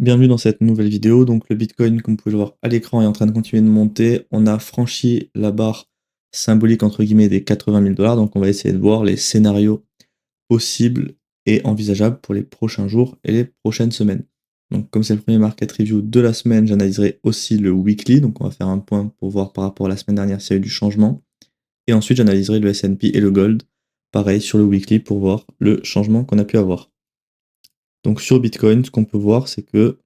Bienvenue dans cette nouvelle vidéo. Donc le Bitcoin, comme vous pouvez le voir à l'écran, est en train de continuer de monter. On a franchi la barre symbolique entre guillemets des 80 000 $. Donc on va essayer de voir les scénarios possibles et envisageables pour les prochains jours et les prochaines semaines. Donc comme c'est le premier market review de la semaine, j'analyserai aussi le weekly. Donc on va faire un point pour voir par rapport à la semaine dernière s'il y a eu du changement. Et ensuite j'analyserai le S&P et le gold, pareil sur le weekly pour voir le changement qu'on a pu avoir. Donc sur Bitcoin, ce qu'on peut voir, c'est que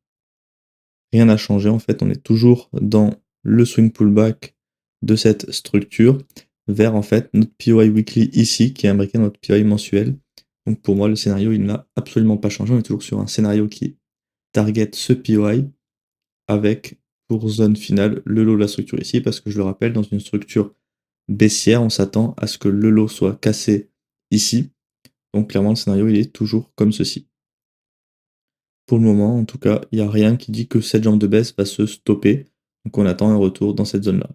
rien n'a changé en fait, on est toujours dans le swing pullback de cette structure vers en fait notre POI weekly ici qui est imbriqué dans notre POI mensuel. Donc pour moi le scénario il n'a absolument pas changé, on est toujours sur un scénario qui target ce POI avec pour zone finale le lot de la structure ici parce que je le rappelle dans une structure baissière on s'attend à ce que le lot soit cassé ici. Donc clairement le scénario il est toujours comme ceci. Pour le moment, en tout cas, il n'y a rien qui dit que cette jambe de baisse va se stopper. Donc on attend un retour dans cette zone-là.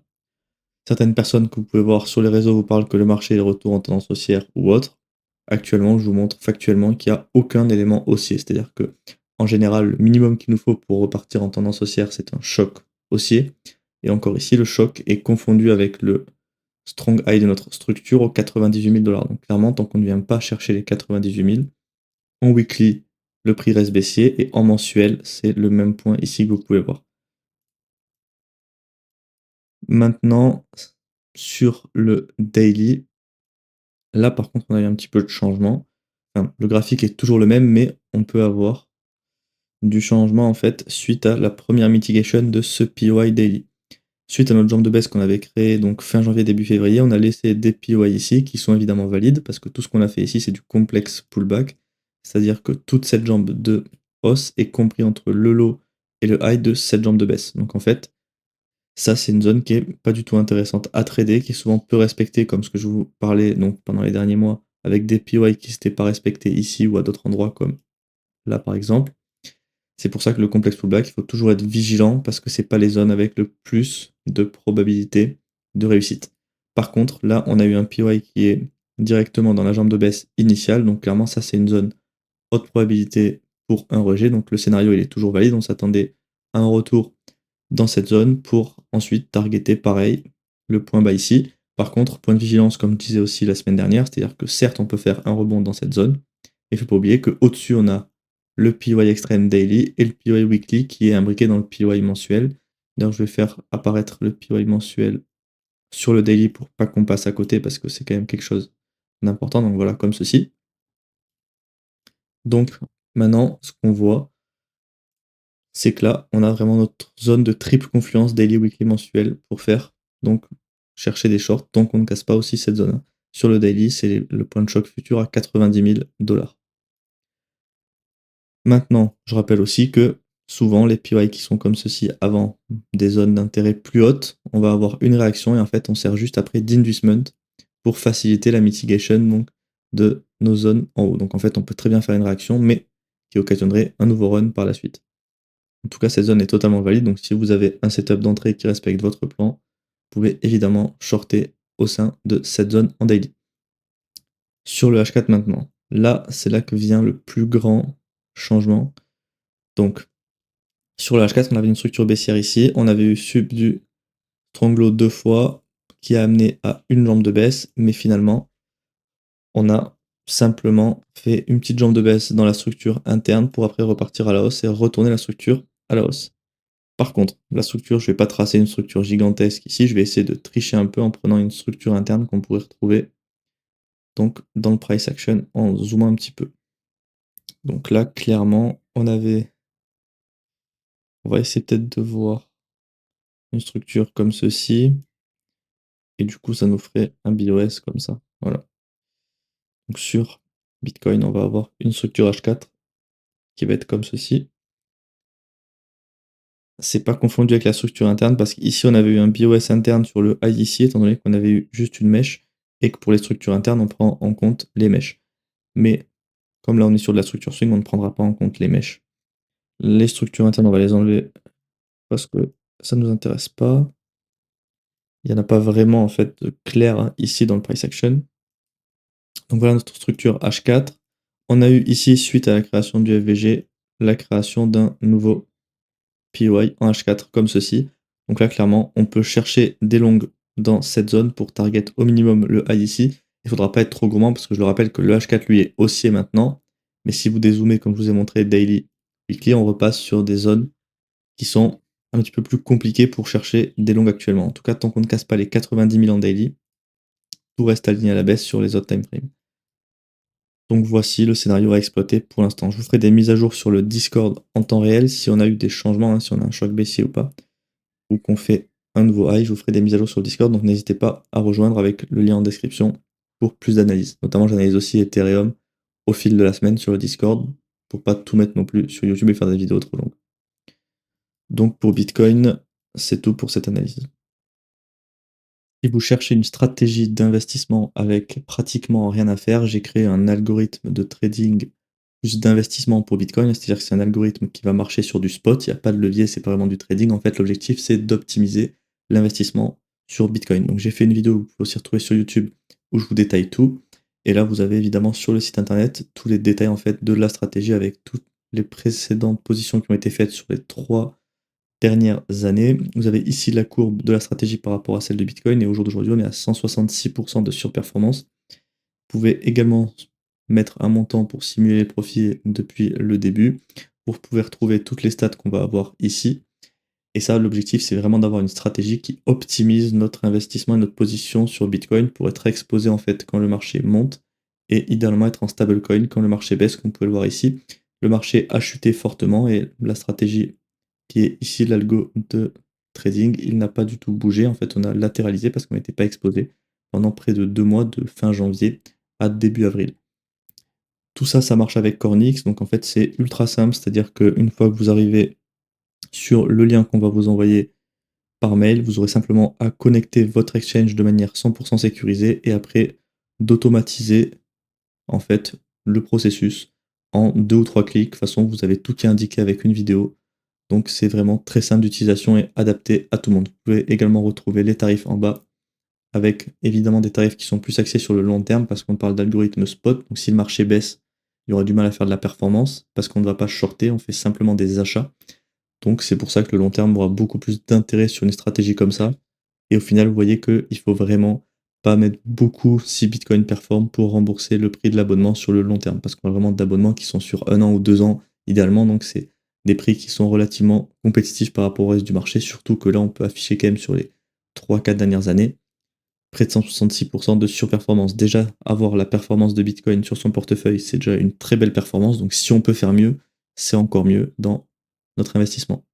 Certaines personnes que vous pouvez voir sur les réseaux vous parlent que le marché est de retour en tendance haussière ou autre. Actuellement, je vous montre factuellement qu'il n'y a aucun élément haussier. C'est-à-dire que, en général, le minimum qu'il nous faut pour repartir en tendance haussière, c'est un choc haussier. Et encore ici, le choc est confondu avec le strong high de notre structure aux 98 000 $. Donc clairement, tant qu'on ne vient pas chercher les 98 000, en weekly, le prix reste baissier et en mensuel, c'est le même point ici que vous pouvez voir. Maintenant, sur le daily, là par contre, on a eu un petit peu de changement. Enfin, le graphique est toujours le même, mais on peut avoir du changement en fait suite à la première mitigation de ce POI daily. Suite à notre jambe de baisse qu'on avait créé donc fin janvier, début février, on a laissé des POI ici qui sont évidemment valides parce que tout ce qu'on a fait ici, c'est du complexe pullback. C'est-à-dire que toute cette jambe de hausse est compris entre le low et le high de cette jambe de baisse. Donc en fait, ça c'est une zone qui est pas du tout intéressante à trader, qui est souvent peu respectée comme ce que je vous parlais donc pendant les derniers mois avec des POI qui s'étaient pas respectés ici ou à d'autres endroits comme là par exemple. C'est pour ça que le complexe pullback, il faut toujours être vigilant parce que c'est pas les zones avec le plus de probabilité de réussite. Par contre, là, on a eu un POI qui est directement dans la jambe de baisse initiale, donc clairement, ça c'est une zone haute probabilité pour un rejet, donc le scénario il est toujours valide, on s'attendait à un retour dans cette zone pour ensuite targeter pareil le point bas ici. Par contre, point de vigilance, comme je disais aussi la semaine dernière, c'est-à-dire que certes on peut faire un rebond dans cette zone, mais il ne faut pas oublier qu'au-dessus on a le PY Extreme Daily et le PY Weekly qui est imbriqué dans le PY mensuel. D'ailleurs, je vais faire apparaître le PY mensuel sur le daily pour pas qu'on passe à côté parce que c'est quand même quelque chose d'important. Donc voilà, comme ceci. Donc maintenant, ce qu'on voit, c'est que là, on a vraiment notre zone de triple confluence daily, weekly, mensuel pour faire donc chercher des shorts tant qu'on ne casse pas aussi cette zone. Sur le daily, c'est le point de choc futur à 90 000 $. Maintenant, je rappelle aussi que souvent les PY qui sont comme ceci avant des zones d'intérêt plus hautes, on va avoir une réaction et en fait on sert juste après d'inducement pour faciliter la mitigation donc, de nos zones en haut. Donc en fait on peut très bien faire une réaction mais qui occasionnerait un nouveau run par la suite. En tout cas cette zone est totalement valide donc si vous avez un setup d'entrée qui respecte votre plan, vous pouvez évidemment shorter au sein de cette zone en daily. Sur le H4 maintenant, là c'est là que vient le plus grand changement. Donc, sur le H4, on avait une structure baissière ici. On avait eu sub du stronglow 2 fois qui a amené à une jambe de baisse. Mais finalement, on a simplement fait une petite jambe de baisse dans la structure interne pour après repartir à la hausse et retourner la structure à la hausse. Par contre, la structure, je ne vais pas tracer une structure gigantesque ici. Je vais essayer de tricher un peu en prenant une structure interne qu'on pourrait retrouver donc, dans le price action en zoomant un petit peu. Donc là, clairement, on va essayer peut-être de voir une structure comme ceci. Et du coup, ça nous ferait un BOS comme ça. Voilà. Donc sur Bitcoin, on va avoir une structure H4 qui va être comme ceci. C'est pas confondu avec la structure interne parce qu'ici, on avait eu un BOS interne sur le high ici, étant donné qu'on avait eu juste une mèche et que pour les structures internes, on prend en compte les mèches. Mais comme là, on est sur de la structure swing, on ne prendra pas en compte les mèches. Les structures internes, on va les enlever parce que ça ne nous intéresse pas. Il n'y en a pas vraiment en fait de clair hein, ici dans le price action. Donc voilà notre structure H4. On a eu ici, suite à la création du FVG, la création d'un nouveau POI en H4 comme ceci. Donc là, clairement, on peut chercher des longues dans cette zone pour target au minimum le high ici. Il ne faudra pas être trop gourmand parce que je le rappelle que le H4 lui est haussier maintenant. Mais si vous dézoomez, comme je vous ai montré, daily, weekly, on repasse sur des zones qui sont un petit peu plus compliquées pour chercher des longues actuellement. En tout cas, tant qu'on ne casse pas les 90 000 en daily, tout reste aligné à la baisse sur les autres time frames. Donc voici le scénario à exploiter pour l'instant. Je vous ferai des mises à jour sur le Discord en temps réel si on a eu des changements, si on a un choc baissier ou pas, ou qu'on fait un nouveau high. Je vous ferai des mises à jour sur le Discord, donc n'hésitez pas à rejoindre avec le lien en description pour plus d'analyse. Notamment, j'analyse aussi Ethereum au fil de la semaine sur le Discord pour pas tout mettre non plus sur YouTube et faire des vidéos trop longues. Donc pour Bitcoin, c'est tout pour cette analyse. Si vous cherchez une stratégie d'investissement avec pratiquement rien à faire, j'ai créé un algorithme de trading plus d'investissement pour Bitcoin, c'est-à-dire que c'est un algorithme qui va marcher sur du spot, il n'y a pas de levier, c'est pas vraiment du trading. En fait, l'objectif, c'est d'optimiser l'investissement sur Bitcoin. Donc j'ai fait une vidéo, vous pouvez aussi retrouver sur YouTube, où je vous détaille tout. Et là, vous avez évidemment sur le site internet tous les détails en fait de la stratégie avec toutes les précédentes positions qui ont été faites sur les 3 dernières années. Vous avez ici la courbe de la stratégie par rapport à celle de Bitcoin et au jour d'aujourd'hui, on est à 166% de surperformance. Vous pouvez également mettre un montant pour simuler les profits depuis le début. Vous pouvez retrouver toutes les stats qu'on va avoir ici. Et ça, l'objectif, c'est vraiment d'avoir une stratégie qui optimise notre investissement et notre position sur Bitcoin pour être exposé en fait quand le marché monte et idéalement être en stablecoin quand le marché baisse, comme vous pouvez le voir ici. Le marché a chuté fortement et la stratégie qui est ici l'algo de trading, il n'a pas du tout bougé. En fait, on a latéralisé parce qu'on n'était pas exposé pendant près de 2 mois, de fin janvier à début avril. Tout ça, ça marche avec Cornix. Donc en fait, c'est ultra simple, c'est-à-dire qu'une fois que vous arrivez sur le lien qu'on va vous envoyer par mail, vous aurez simplement à connecter votre exchange de manière 100% sécurisée et après d'automatiser en fait le processus en 2 ou 3 clics. De toute façon, vous avez tout qui est indiqué avec une vidéo. Donc c'est vraiment très simple d'utilisation et adapté à tout le monde. Vous pouvez également retrouver les tarifs en bas avec évidemment des tarifs qui sont plus axés sur le long terme parce qu'on parle d'algorithme spot. Donc si le marché baisse, il y aura du mal à faire de la performance parce qu'on ne va pas shorter, on fait simplement des achats. Donc c'est pour ça que le long terme aura beaucoup plus d'intérêt sur une stratégie comme ça. Et au final, vous voyez qu'il faut vraiment pas mettre beaucoup si Bitcoin performe pour rembourser le prix de l'abonnement sur le long terme. Parce qu'on a vraiment d'abonnements qui sont sur 1 an ou 2 ans idéalement. Donc c'est des prix qui sont relativement compétitifs par rapport au reste du marché. Surtout que là, on peut afficher quand même sur les 3 4 dernières années près de 166% de surperformance. Déjà, avoir la performance de Bitcoin sur son portefeuille, c'est déjà une très belle performance. Donc si on peut faire mieux, c'est encore mieux dans notre investissement.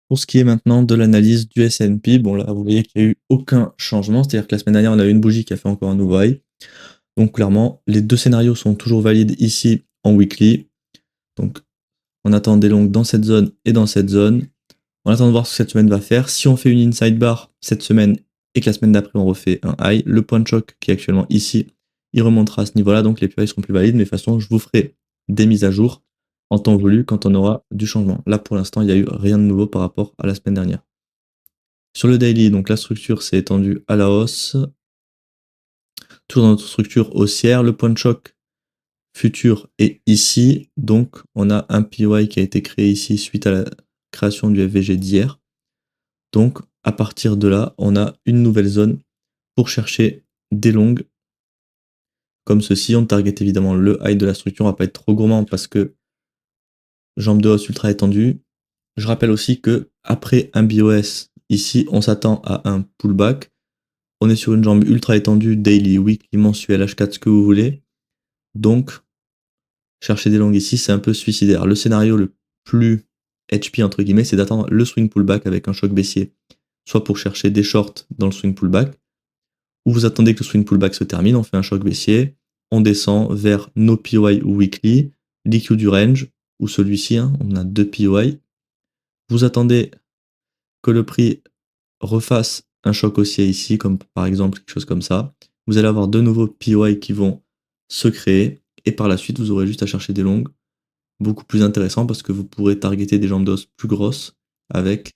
Pour ce qui est maintenant de l'analyse du S&P, bon là vous voyez qu'il n'y a eu aucun changement, c'est-à-dire que la semaine dernière on a eu une bougie qui a fait encore un nouveau high. Donc clairement, les deux scénarios sont toujours valides ici en weekly. Donc on attend des longues dans cette zone et dans cette zone. On attend de voir ce que cette semaine va faire. Si on fait une inside bar cette semaine et que la semaine d'après on refait un high, le point de choc qui est actuellement ici, il remontera à ce niveau-là, donc les POI seront plus valides, mais de toute façon je vous ferai des mises à jour en temps voulu quand on aura du changement. Là pour l'instant il n'y a eu rien de nouveau par rapport à la semaine dernière. Sur le daily, donc la structure s'est étendue à la hausse. Toujours dans notre structure haussière, le point de choc futur est ici. Donc on a un POI qui a été créé ici suite à la création du FVG d'hier. Donc à partir de là, on a une nouvelle zone pour chercher des longues comme ceci. On target évidemment le high de la structure, on va pas être trop gourmand parce que jambe de hausse ultra étendue. Je rappelle aussi que après un BOS, ici on s'attend à un pullback. On est sur une jambe ultra étendue, daily, weekly, mensuel, H4, ce que vous voulez. Donc, chercher des longues ici, c'est un peu suicidaire. Le scénario le plus HP, entre guillemets, c'est d'attendre le swing pullback avec un choc baissier, soit pour chercher des shorts dans le swing pullback, ou vous attendez que le swing pullback se termine, on fait un choc baissier, on descend vers nos POI weekly, l'EQ du range, ou celui-ci, hein, on a 2 POI. Vous attendez que le prix refasse un choc haussier ici, comme par exemple quelque chose comme ça. Vous allez avoir de nouveaux POI qui vont se créer, et par la suite, vous aurez juste à chercher des longues beaucoup plus intéressants parce que vous pourrez targeter des jambes d'os plus grosses avec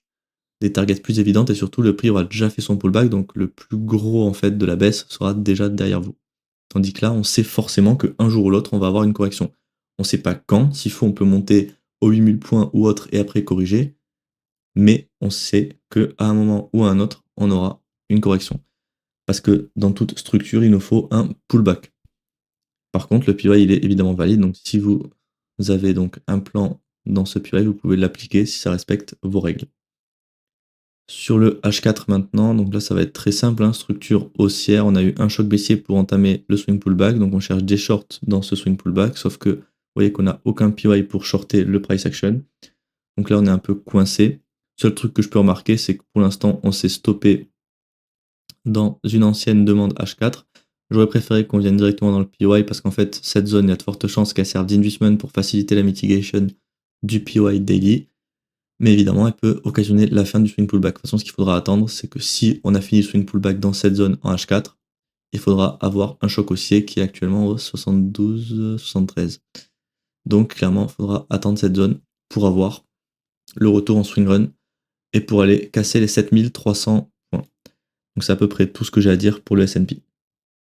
des targets plus évidentes et surtout le prix aura déjà fait son pullback, donc le plus gros en fait de la baisse sera déjà derrière vous. Tandis que là, on sait forcément qu'un jour ou l'autre, on va avoir une correction. On ne sait pas quand, s'il faut, on peut monter aux 8000 points ou autre et après corriger. Mais on sait qu'à un moment ou à un autre, on aura une correction. Parce que dans toute structure, il nous faut un pullback. Par contre, le PY, il est évidemment valide. Donc, si vous avez donc un plan dans ce PY, vous pouvez l'appliquer si ça respecte vos règles. Sur le H4 maintenant, donc là, ça va être très simple. Hein, structure haussière. On a eu un choc baissier pour entamer le swing pullback. Donc, on cherche des shorts dans ce swing pullback. Sauf que vous voyez qu'on n'a aucun PY pour shorter le price action. Donc là, on est un peu coincé. Seul truc que je peux remarquer, c'est que pour l'instant, on s'est stoppé dans une ancienne demande H4. J'aurais préféré qu'on vienne directement dans le PY parce qu'en fait, cette zone, il y a de fortes chances qu'elle serve d'investment pour faciliter la mitigation du PY daily. Mais évidemment, elle peut occasionner la fin du swing pullback. De toute façon, ce qu'il faudra attendre, c'est que si on a fini le swing pullback dans cette zone en H4, il faudra avoir un choc haussier qui est actuellement au 72-73. Donc, clairement, il faudra attendre cette zone pour avoir le retour en swing run et pour aller casser les 7300 points. Donc c'est à peu près tout ce que j'ai à dire pour le S&P.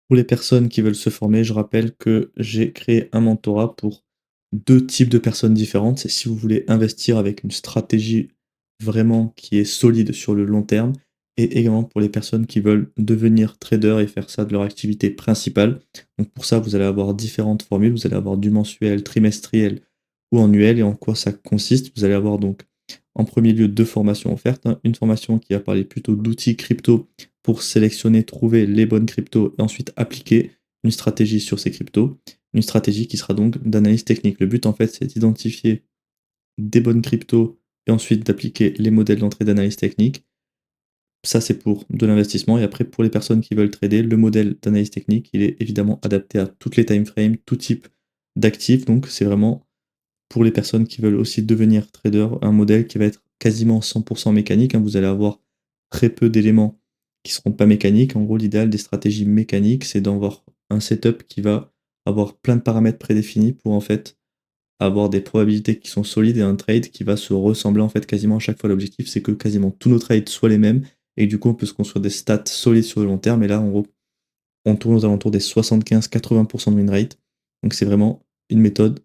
Pour les personnes qui veulent se former, je rappelle que j'ai créé un mentorat pour deux types de personnes différentes. C'est si vous voulez investir avec une stratégie vraiment qui est solide sur le long terme et également pour les personnes qui veulent devenir trader et faire ça de leur activité principale. Donc pour ça, vous allez avoir différentes formules. Vous allez avoir du mensuel, trimestriel ou annuel. Et en quoi ça consiste? Vous allez avoir donc en premier lieu deux formations offertes. Hein. Une formation qui va parler plutôt d'outils crypto pour sélectionner, trouver les bonnes cryptos et ensuite appliquer une stratégie sur ces cryptos. Une stratégie qui sera donc d'analyse technique. Le but en fait c'est d'identifier des bonnes cryptos et ensuite d'appliquer les modèles d'entrée d'analyse technique. Ça c'est pour de l'investissement et après pour les personnes qui veulent trader, le modèle d'analyse technique il est évidemment adapté à toutes les time frames, tout type d'actifs, donc c'est vraiment pour les personnes qui veulent aussi devenir trader, un modèle qui va être quasiment 100% mécanique. Hein. Vous allez avoir très peu d'éléments qui ne seront pas mécaniques. En gros, l'idéal des stratégies mécaniques, c'est d'avoir un setup qui va avoir plein de paramètres prédéfinis pour en fait avoir des probabilités qui sont solides et un trade qui va se ressembler en fait quasiment à chaque fois. L'objectif, c'est que quasiment tous nos trades soient les mêmes et du coup, on peut se construire des stats solides sur le long terme. Et là, en gros, on tourne aux alentours des 75-80% de win rate. Donc, c'est vraiment une méthode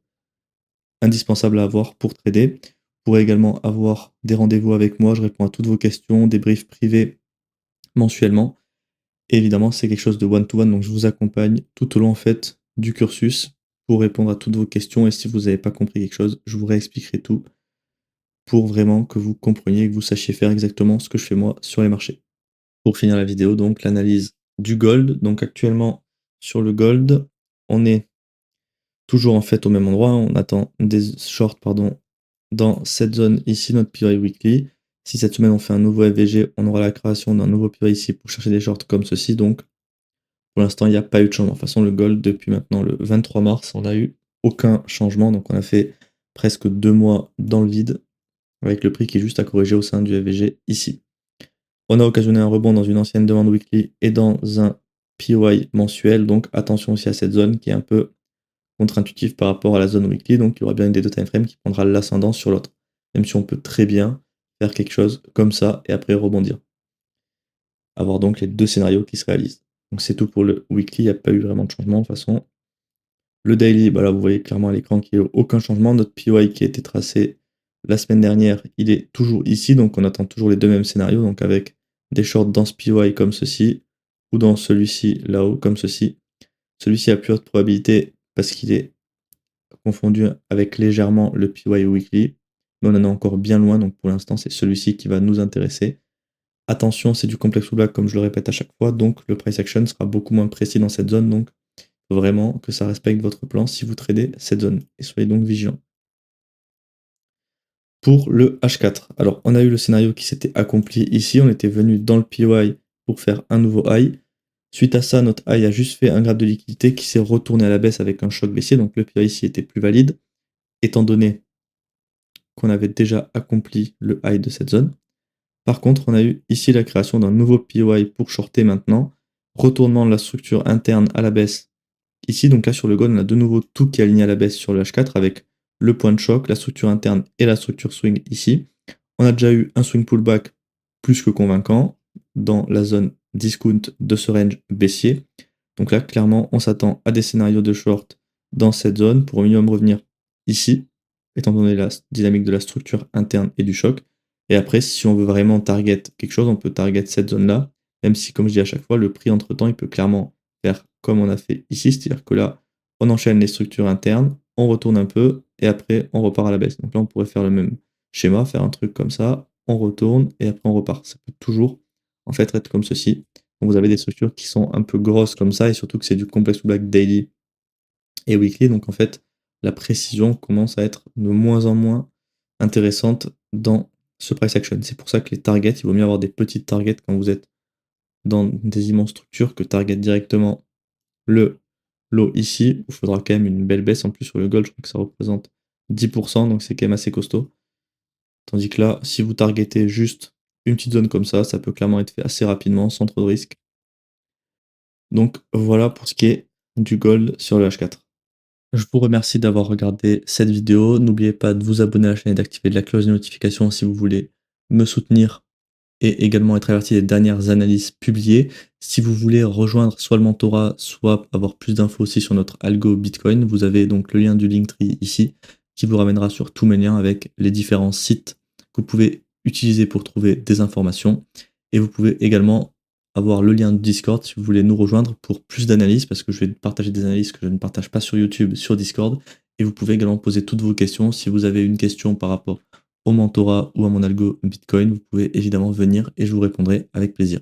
indispensable à avoir pour trader. Vous pourrez également avoir des rendez-vous avec moi, je réponds à toutes vos questions, des briefs privés mensuellement. Et évidemment, c'est quelque chose de one-to-one, donc je vous accompagne tout au long en fait du cursus pour répondre à toutes vos questions. Et si vous n'avez pas compris quelque chose, je vous réexpliquerai tout pour vraiment que vous compreniez et que vous sachiez faire exactement ce que je fais moi sur les marchés. Pour finir la vidéo, donc l'analyse du gold. Donc actuellement sur le gold, on est toujours en fait au même endroit, on attend des shorts dans cette zone ici, notre PY weekly. Si cette semaine on fait un nouveau FVG, on aura la création d'un nouveau PY ici pour chercher des shorts comme ceci. Donc pour l'instant, il n'y a pas eu de changement. De toute façon, le gold, depuis maintenant le 23 mars, on n'a eu aucun changement. Donc on a fait presque 2 mois dans le vide, avec le prix qui est juste à corriger au sein du FVG ici. On a occasionné un rebond dans une ancienne demande weekly et dans un PY mensuel. Donc attention aussi à cette zone qui est un peu contre-intuitif par rapport à la zone weekly, donc il y aura bien une des deux time frames qui prendra l'ascendant sur l'autre. Même si on peut très bien faire quelque chose comme ça et après rebondir. Avoir donc les deux scénarios qui se réalisent. Donc c'est tout pour le weekly, il n'y a pas eu vraiment de changement de toute façon. Le daily, bah là vous voyez clairement à l'écran qu'il n'y a aucun changement. Notre PY qui a été tracé la semaine dernière, il est toujours ici, donc on attend toujours les deux mêmes scénarios, donc avec des shorts dans ce PY comme ceci, ou dans celui-ci là-haut comme ceci. Celui-ci a plus haute probabilité parce qu'il est confondu avec légèrement le PY weekly, mais on en est encore bien loin, donc pour l'instant c'est celui-ci qui va nous intéresser. Attention, c'est du complex pullback comme je le répète à chaque fois, donc le price action sera beaucoup moins précis dans cette zone, donc il faut vraiment que ça respecte votre plan si vous tradez cette zone, et soyez donc vigilants. Pour le H4, alors on a eu le scénario qui s'était accompli ici, on était venu dans le PY pour faire un nouveau high. Suite à ça, notre high a juste fait un graphe de liquidité qui s'est retourné à la baisse avec un choc baissier, donc le PY ici était plus valide, étant donné qu'on avait déjà accompli le high de cette zone. Par contre, on a eu ici la création d'un nouveau PY pour shorter maintenant, retournement de la structure interne à la baisse ici. Donc là sur le gold, on a de nouveau tout qui est aligné à la baisse sur le H4 avec le point de choc, la structure interne et la structure swing ici. On a déjà eu un swing pullback plus que convaincant dans la zone discount de ce range baissier. Donc là, clairement, on s'attend à des scénarios de short dans cette zone pour au minimum revenir ici étant donné la dynamique de la structure interne et du choc. Et après, si on veut vraiment target quelque chose, on peut target cette zone-là, même si, comme je dis à chaque fois, le prix entre-temps, il peut clairement faire comme on a fait ici, c'est-à-dire que là, on enchaîne les structures internes, on retourne un peu, et après, on repart à la baisse. Donc là, on pourrait faire le même schéma, faire un truc comme ça, on retourne, et après, on repart. Ça peut toujours, en fait, être comme ceci. Donc vous avez des structures qui sont un peu grosses comme ça, et surtout que c'est du complex black daily et weekly. Donc en fait, la précision commence à être de moins en moins intéressante dans ce price action. C'est pour ça que les targets, il vaut mieux avoir des petites targets quand vous êtes dans des immenses structures que target directement le lot ici, où il faudra quand même une belle baisse. En plus, sur le gold, je crois que ça représente 10%, donc c'est quand même assez costaud. Tandis que là, si vous targetez juste une petite zone comme ça peut clairement être fait assez rapidement, sans trop de risques. Donc voilà pour ce qui est du gold sur le H4. Je vous remercie d'avoir regardé cette vidéo. N'oubliez pas de vous abonner à la chaîne et d'activer la cloche de notification si vous voulez me soutenir et également être averti des dernières analyses publiées. Si vous voulez rejoindre soit le mentorat, soit avoir plus d'infos aussi sur notre algo Bitcoin, vous avez donc le lien du Linktree ici qui vous ramènera sur tous mes liens avec les différents sites que vous pouvez utiliser pour trouver des informations. Et vous pouvez également avoir le lien du Discord si vous voulez nous rejoindre pour plus d'analyses, parce que je vais partager des analyses que je ne partage pas sur YouTube, sur Discord. Et vous pouvez également poser toutes vos questions. Si vous avez une question par rapport au mentorat ou à mon algo Bitcoin, vous pouvez évidemment venir et je vous répondrai avec plaisir.